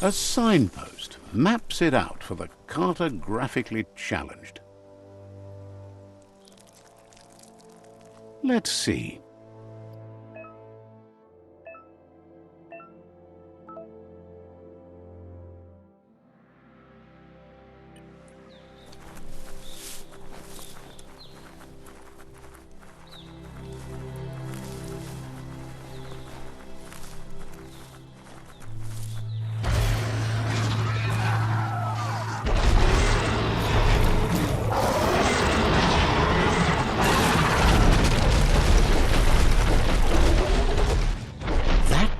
A signpost maps it out for the cartographically challenged. Let's see.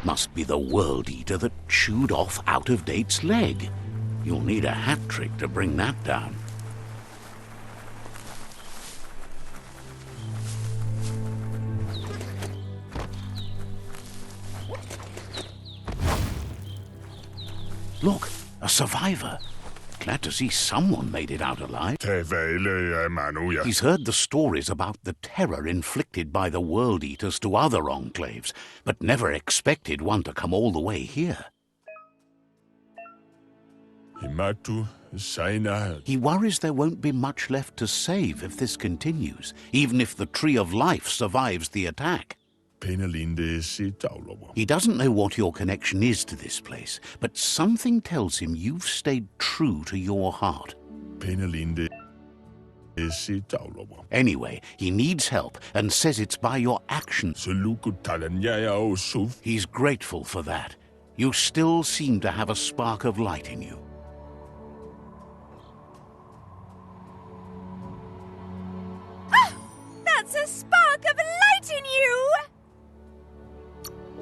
Must be the World Eater that chewed off Out-of-Date's leg. You'll need a hat trick to bring that down. Look, a survivor. Glad to see someone made it out alive. He's heard the stories about the terror inflicted by the World Eaters to other enclaves, but never expected one to come all the way here. He worries there won't be much left to save if this continues, even if the Tree of Life survives the attack. He doesn't know what your connection is to this place, but something tells him you've stayed true to your heart. Anyway, he needs help and says it's by your actions. He's grateful for that. You still seem to have a spark of light in you. Ah! That's a spark of light in you!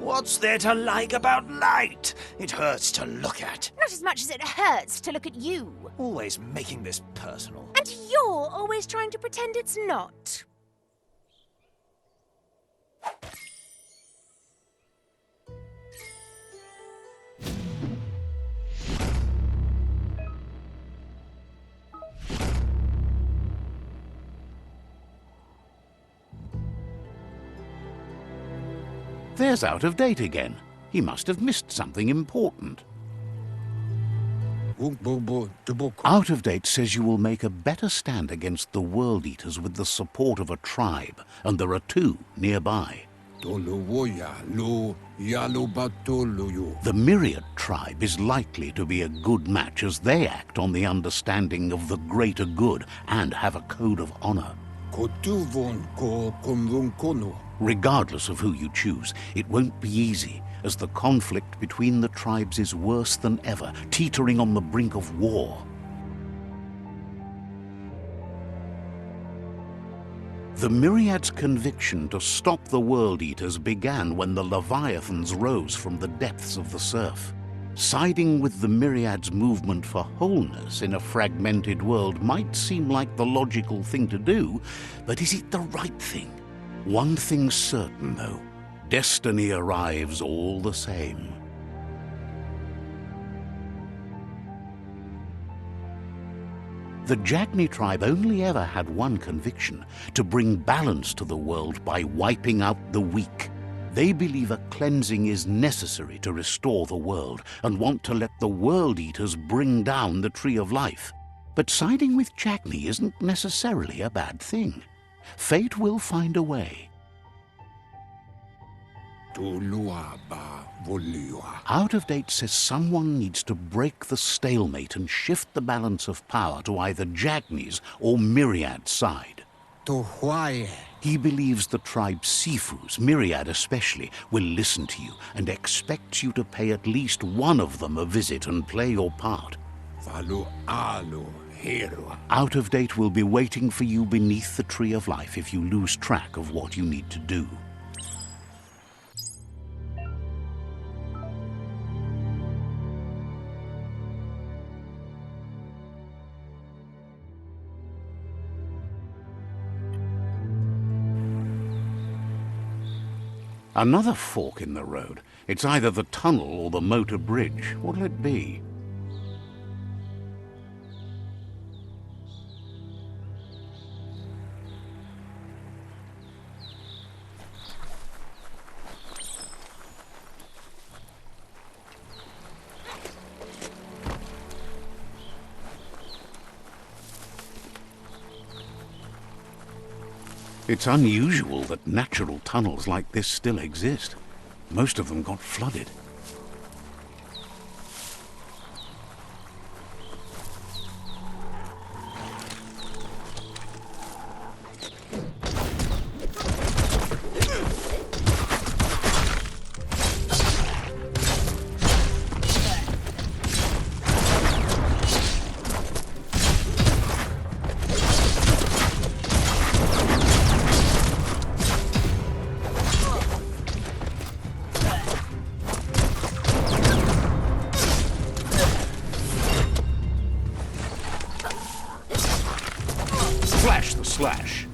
What's there to like about light? It hurts to look at. Not as much as it hurts to look at you. Always making this personal. And you're always trying to pretend it's not. There's Out-of-Date again. He must have missed something important. Out-of-Date says you will make a better stand against the World Eaters with the support of a tribe, and there are two nearby. The Myriad tribe is likely to be a good match as they act on the understanding of the greater good and have a code of honor. Regardless of who you choose, it won't be easy, as the conflict between the tribes is worse than ever, teetering on the brink of war. The Myriad's conviction to stop the World Eaters began when the Leviathans rose from the depths of the surf. Siding with the Myriad's movement for wholeness in a fragmented world might seem like the logical thing to do, but is it the right thing? One thing's certain, though. Destiny arrives all the same. The Jagni tribe only ever had one conviction: to bring balance to the world by wiping out the weak. They believe a cleansing is necessary to restore the world and want to let the World Eaters bring down the Tree of Life. But siding with Jagni isn't necessarily a bad thing. Fate will find a way. Out-of-Date says someone needs to break the stalemate and shift the balance of power to either Jagni's or Myriad's side. He believes the tribe Sifus, Myriad especially, will listen to you and expects you to pay at least one of them a visit and play your part. Out-of-Date will be waiting for you beneath the Tree of Life if you lose track of what you need to do. Another fork in the road. It's either the tunnel or the motor bridge. What'll it be? It's unusual that natural tunnels like this still exist. Most of them got flooded. Flash the slash.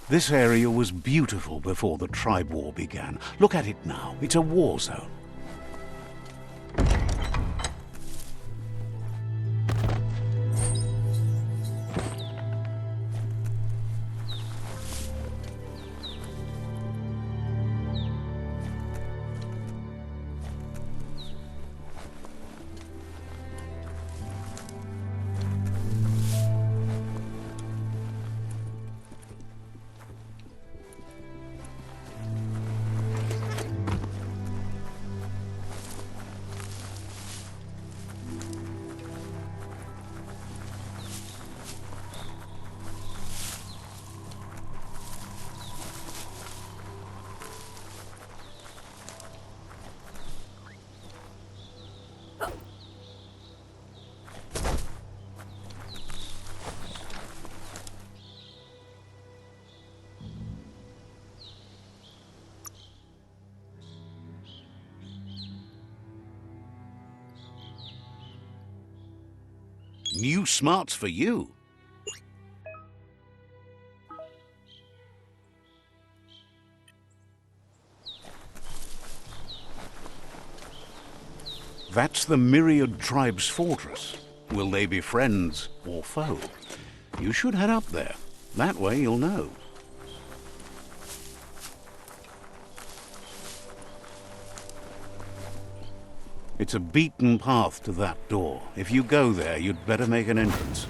This area was beautiful before the tribe war began. Look at it now. It's a war zone. New smarts for you. That's the Myriad Tribe's fortress. Will they be friends or foe? You should head up there. That way you'll know. It's a beaten path to that door. If you go there, you'd better make an entrance.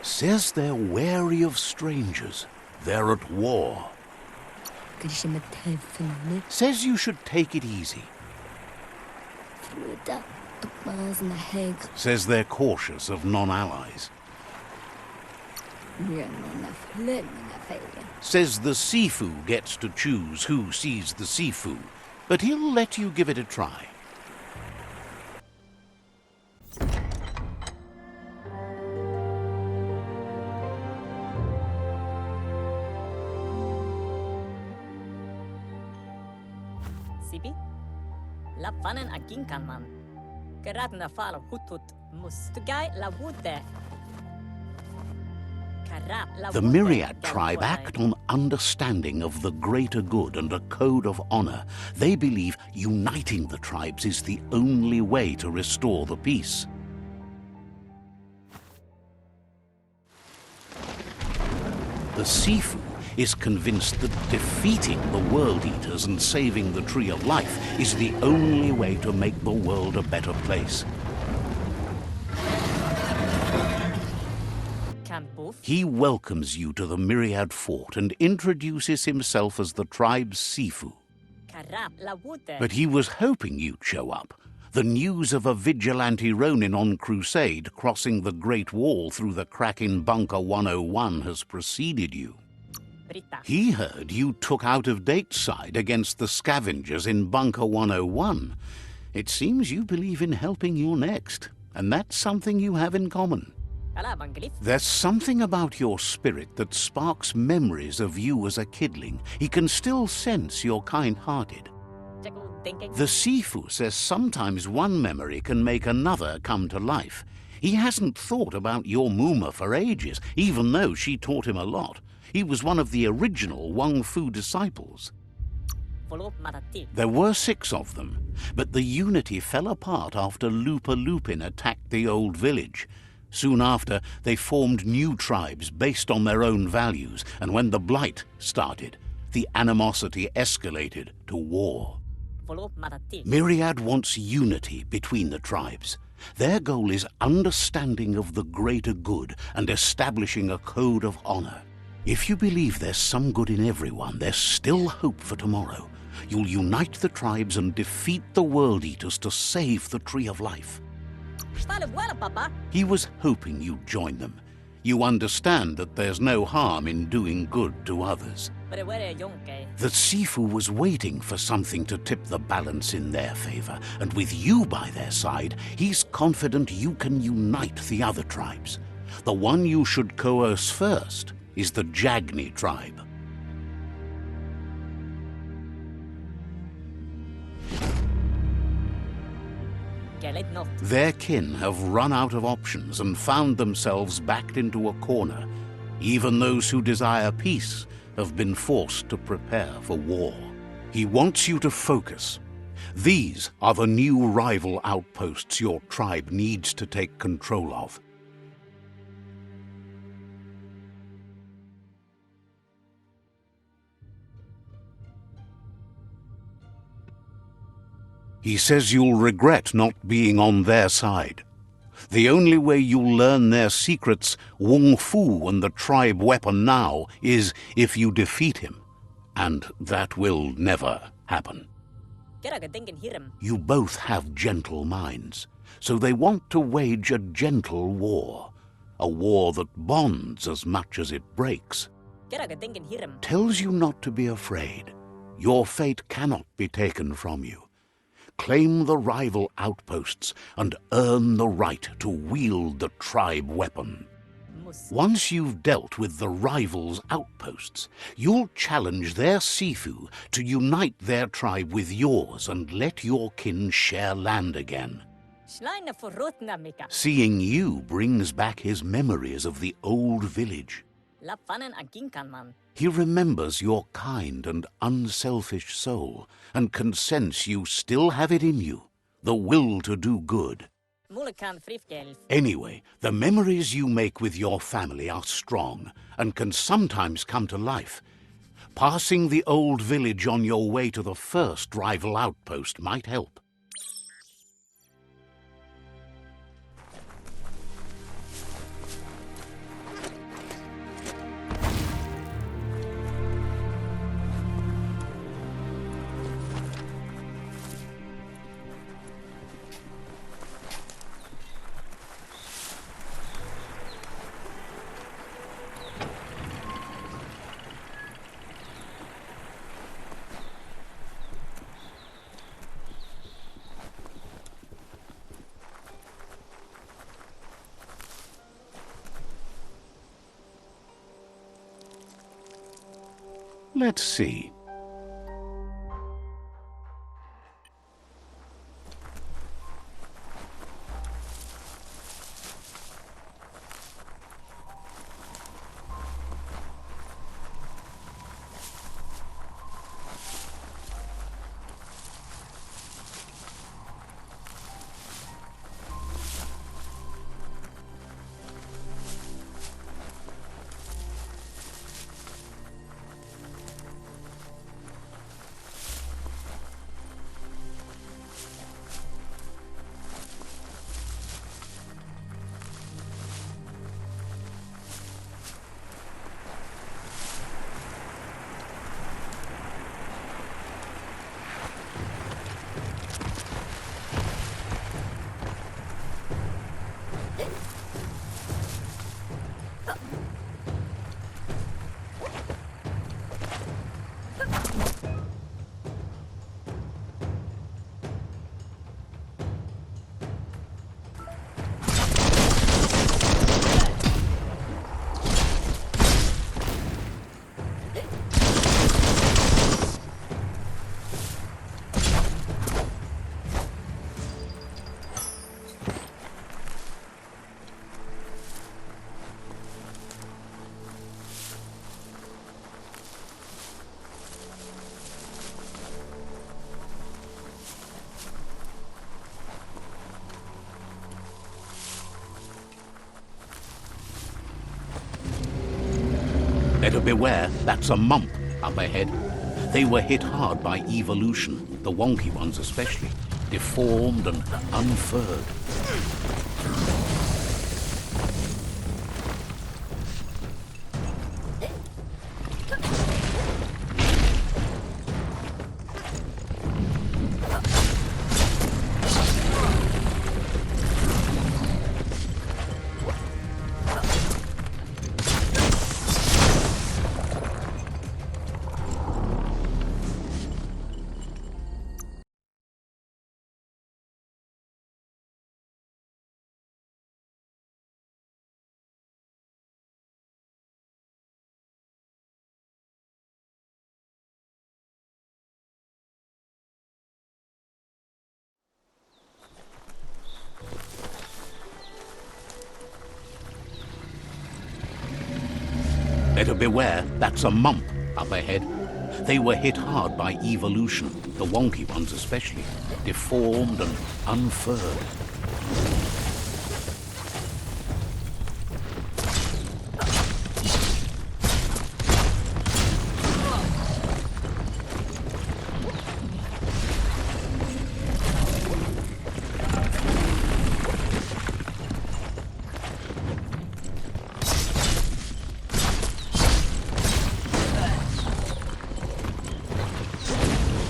Says they're wary of strangers. They're at war. Says you should take it easy. Says they're cautious of non-allies. Says the Sifu gets to choose who sees the Sifu, but he'll let you give it a try. Sipi? La fanen a ginkanman. Geratna fal hutut mustugai la wute. The Myriad tribe act on understanding of the greater good and a code of honor. They believe uniting the tribes is the only way to restore the peace. The Sifu is convinced that defeating the World Eaters and saving the Tree of Life is the only way to make the world a better place. He welcomes you to the Myriad Fort and introduces himself as the tribe's Sifu. But he was hoping you'd show up. The news of a vigilante Ronin on crusade crossing the Great Wall through the crack in Bunker 101 has preceded you. Britta. He heard you took out-of-date side against the scavengers in Bunker 101. It seems you believe in helping your next, and that's something you have in common. Kalabanglif. There's something about your spirit that sparks memories of you as a kidling. He can still sense you're kind-hearted. Jackal thinking. The Sifu says sometimes one memory can make another come to life. He hasn't thought about your Muma for ages, even though she taught him a lot. He was one of the original WUNG-FU disciples. Follow Matati. There were 6 of them, but the unity fell apart after Lupa Lupin attacked the old village. Soon after, they formed new tribes based on their own values, and when the Blight started, the animosity escalated to war. Follow Matati. Myriad wants unity between the tribes. Their goal is understanding of the greater good and establishing a code of honor. If you believe there's some good in everyone, there's still hope for tomorrow. You'll unite the tribes and defeat the World Eaters to save the Tree of Life. Stale well, Papa. He was hoping you'd join them. You understand that there's no harm in doing good to others. But where Yonke? The Sifu was waiting for something to tip the balance in their favor, and with you by their side, he's confident you can unite the other tribes. The one you should coerce first is the Jagni tribe. Galet not. Their kin have run out of options and found themselves backed into a corner. Even those who desire peace have been forced to prepare for war. He wants you to focus. These are the new rival outposts your tribe needs to take control of. He says you'll regret not being on their side. The only way you'll learn their secrets, WUNG-FU and the tribe weapon now, is if you defeat him. And that will never happen. Keraga thinking Hiram. You both have gentle minds, so they want to wage a gentle war. A war that bonds as much as it breaks. Keraga thinking Hiram. Tells you not to be afraid. Your fate cannot be taken from you. Claim the rival outposts and earn the right to wield the tribe weapon. Mus. Once you've dealt with the rivals' outposts, you'll challenge their Sifu to unite their tribe with yours and let your kin share land again. Schleine for Rotna Mika. Seeing you brings back his memories of the old village. La fanen aginkan man. He remembers your kind and unselfish soul and can sense you still have it in you, the will to do good. Mulekan frifgelf. Anyway, the memories you make with your family are strong and can sometimes come to life. Passing the old village on your way to the first rival outpost might help. Let's see. Better beware, that's a mump up ahead. They were hit hard by evolution, the wonky ones especially, deformed and unfurred. Better beware, that's a mump up ahead. They were hit hard by evolution, the wonky ones especially, deformed and unfurred.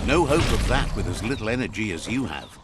No hope of that with as little energy as you have.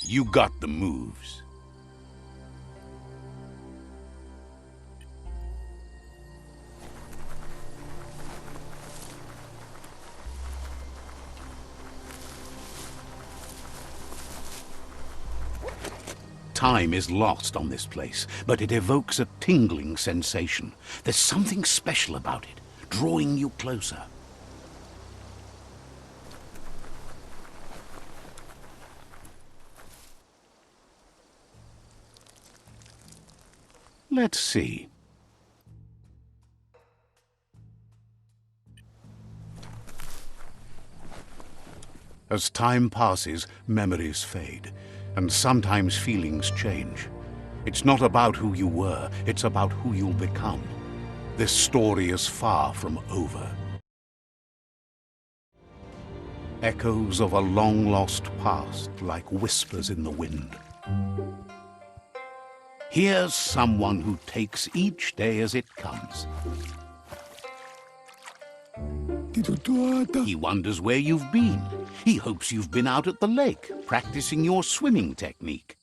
You got the moves. Time is lost on this place, but it evokes a tingling sensation. There's something special about it, drawing you closer. Let's see. As time passes, memories fade, and sometimes feelings change. It's not about who you were, it's about who you'll become. This story is far from over. Echoes of a long-lost past, like whispers in the wind. Here's someone who takes each day as it comes. He wonders where you've been. He hopes you've been out at the lake, practicing your swimming technique.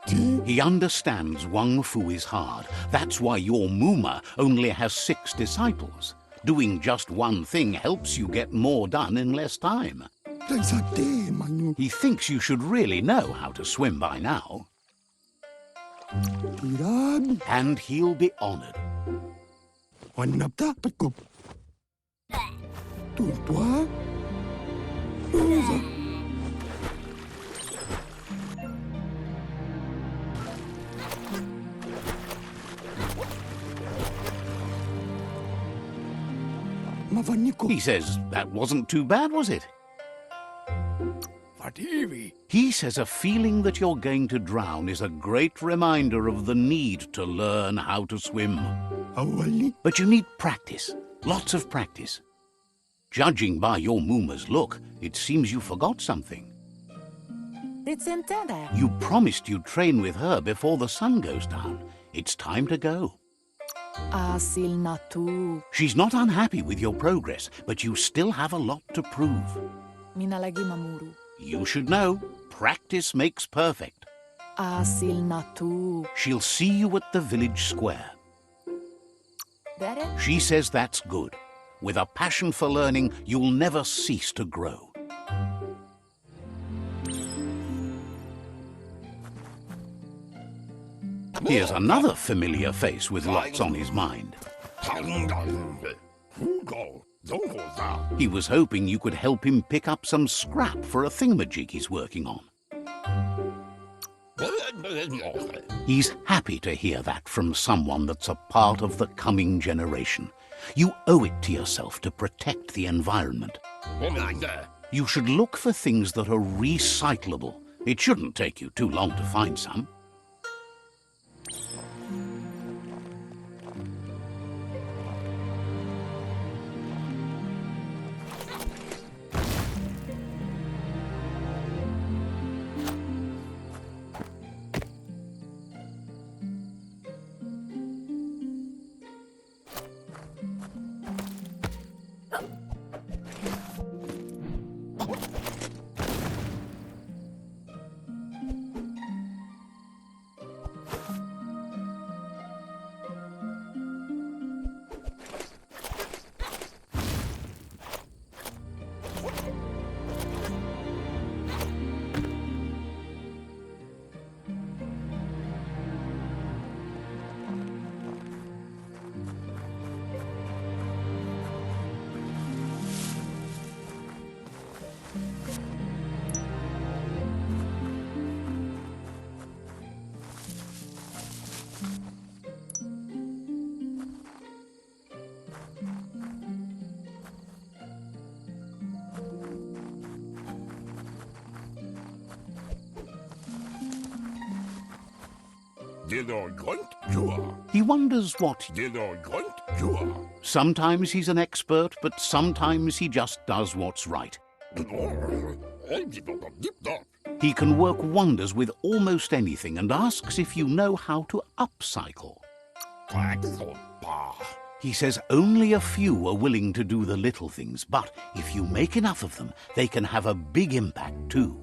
He understands WUNG-FU is hard. That's why your Muma only has 6 disciples. Doing just one thing helps you get more done in less time. He thinks you should really know how to swim by now. And he'll be honored. He says that wasn't too bad, was it? He says a feeling that you're going to drown is a great reminder of the need to learn how to swim. But you need practice, lots of practice. Judging by your Muma's look, it seems you forgot something. You promised you'd train with her before the sun goes down. It's time to go. She's not unhappy with your progress, but you still have a lot to prove. You should know, practice makes perfect. Asil natu. She'll see you at the village square. Bere? She says that's good. With a passion for learning, you'll never cease to grow. Here's another familiar face with lots on his mind. He was hoping you could help him pick up some scrap for a thingamajig he's working on. He's happy to hear that from someone that's a part of the coming generation. You owe it to yourself to protect the environment. You should look for things that are recyclable. It shouldn't take you too long to find some. He wonders what... Sometimes he's an expert, but sometimes he just does what's right. He can work wonders with almost anything and asks if you know how to upcycle. He says only a few are willing to do the little things, but if you make enough of them, they can have a big impact too.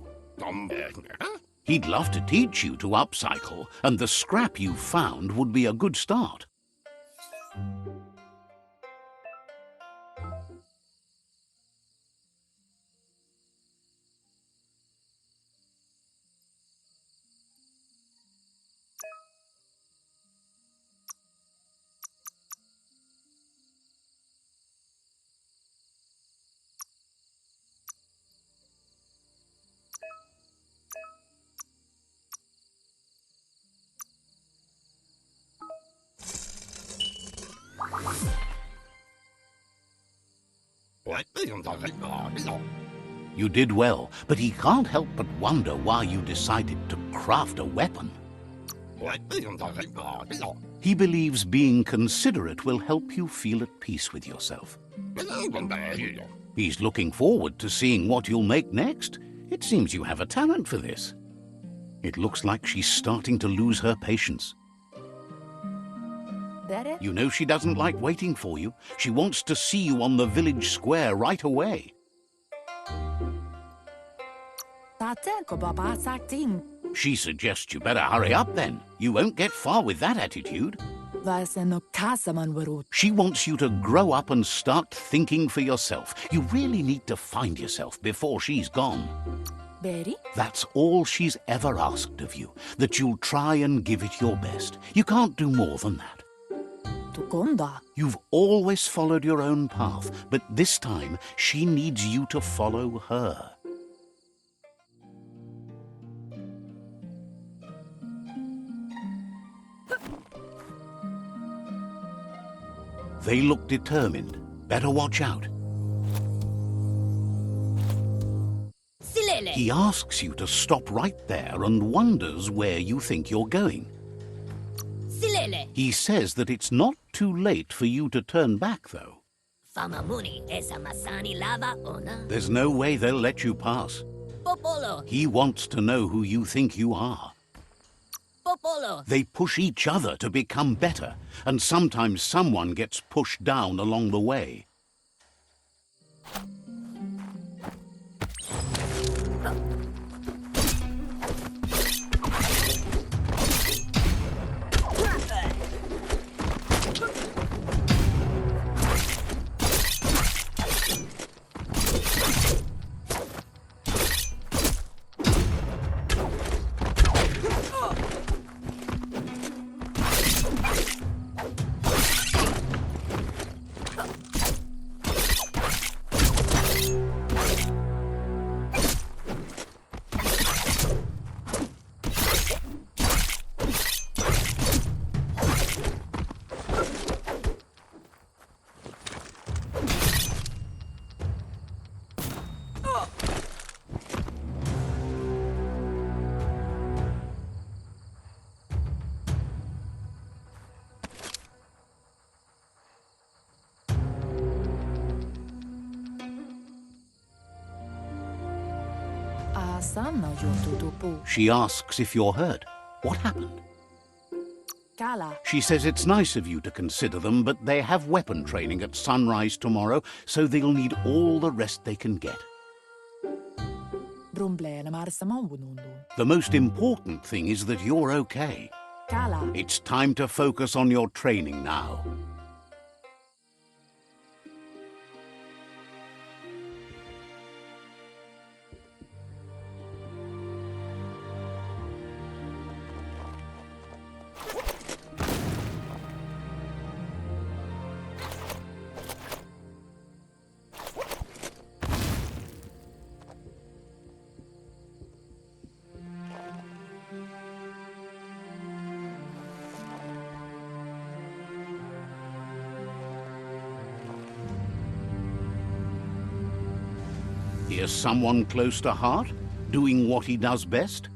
He'd love to teach you to upcycle, and the scrap you found would be a good start. You did well, but he can't help but wonder why you decided to craft a weapon. He believes being considerate will help you feel at peace with yourself. He's looking forward to seeing what you'll make next. It seems you have a talent for this. It looks like she's starting to lose her patience. Bere? You know she doesn't like waiting for you. She wants to see you on the village square right away. She suggests you better hurry up then. You won't get far with that attitude. She wants you to grow up and start thinking for yourself. You really need to find yourself before she's gone. Beri? That's all she's ever asked of you, that you'll try and give it your best. You can't do more than that. You've always followed your own path, but this time she needs you to follow her. They look determined. Better watch out. He asks you to stop right there and wonders where you think you're going. He says that it's not too late for you to turn back, though. There's no way they'll let you pass. He wants to know who you think you are. They push each other to become better, and sometimes someone gets pushed down along the way. sana yotutupu. She asks if you're hurt. What happened? Kala. She says it's nice of you to consider them, but they have weapon training at sunrise tomorrow, so they'll need all the rest they can get. Brumbleena marsamawunundun. The most important thing is that you're okay. Kala. It's time to focus on your training now. Here's someone close to heart, doing what he does best.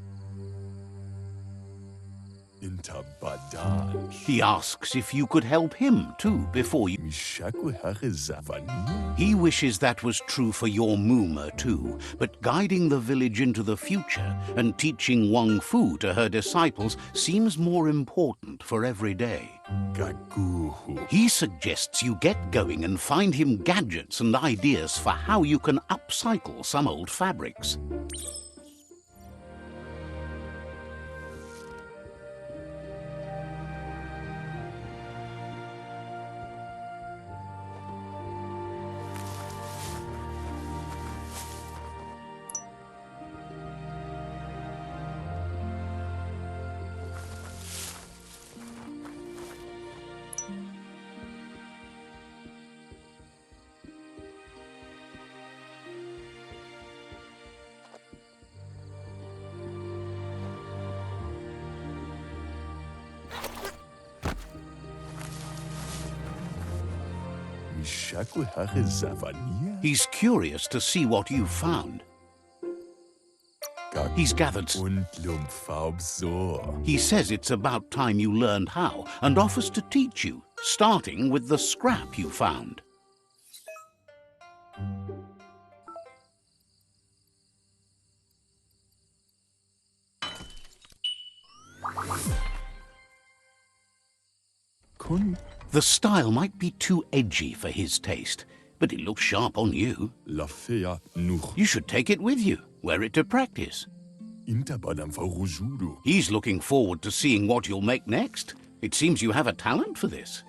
Intabadaj. He asks if you could help him too before you... Mishaku Harizavani. He wishes that was true for your Moomer too, but guiding the village into the future and teaching WUNG-FU to her disciples seems more important for every day. Gaguhu. He suggests you get going and find him gadgets and ideas for how you can upcycle some old fabrics. Mishaku Harizavani. He's curious to see what you've found. He's gathered... He says it's about time you learned how and offers to teach you, starting with the scrap you found. The style might be too edgy for his taste, but it looks sharp on you. You should take it with you, wear it to practice. He's looking forward to seeing what you'll make next. It seems you have a talent for this.